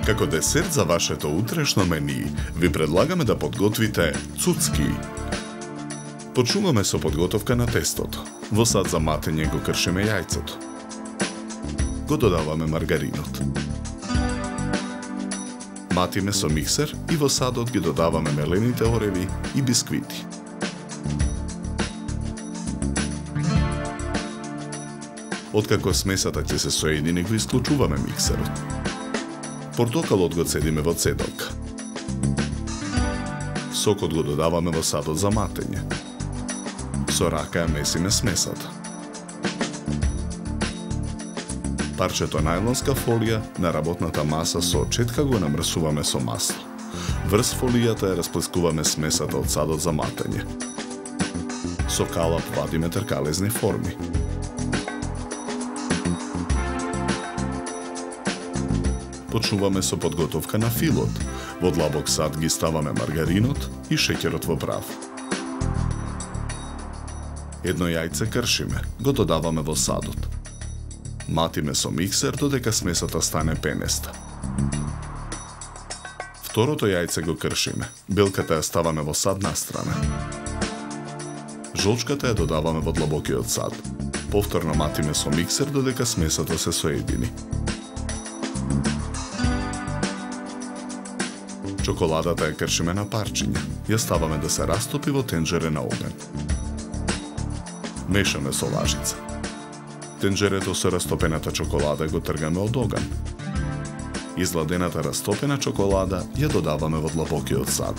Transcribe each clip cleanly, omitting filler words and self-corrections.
Како десерт за вашето утрешно мени, ви предлагаме да подготвите цуцки. Почнуваме со подготовка на тестото. Во сад за матење го кршиме јајцето. Го додаваме маргаринот. Матиме со миксер и во садот ги додаваме мелените ореви и бисквити. Откако смесата ќе се соедини, го исклучуваме миксерот. Портокалот го цедиме во цедалка. Сокот го додаваме во садот за матење. Со рака ја месиме смесата. Парчето најлонска фолија на работната маса со четка го намрсуваме со масло. Врз фолијата ја расплескуваме смесата од садот за матење. Со калап вадиме тркалезни форми. Почнуваме со подготовка на филот. Во длабок сад ги ставаме маргаринот и шеќерот во прав. Едно јајце кршиме, го додаваме во садот. Матиме со миксер додека смесата стане пенеста. Второто јајце го кршиме, белката ја ставаме во сад настрана. Жолчката ја додаваме во длабокиот сад. Повторно матиме со миксер додека смесата се соедини. Чоколадата ја кршиме на парчиња. Ја ставаме да се растопи во тенџере на оган. Мешаме со лажица. Тенџерето со растопената чоколада го тргаме од оган. Изладената растопена чоколада ја додаваме во длабокиот сад.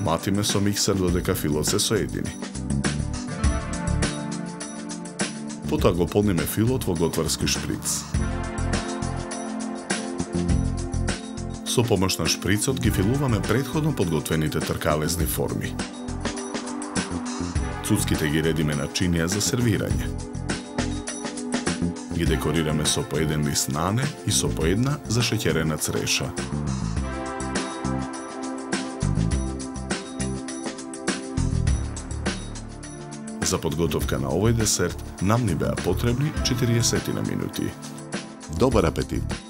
Матиме со миксер додека филот се соедини. Потоа го полниме филот во готварски шприц. Со помош на шприцот ги филуваме претходно подготвените тркалезни форми. Цуцките ги редиме на чинија за сервирање. Ги декорираме со по еден лист нане и со по една зашеќерена цреша. За подготовка на овој десерт нам ни беа потребни 40 минути. Добар апетит!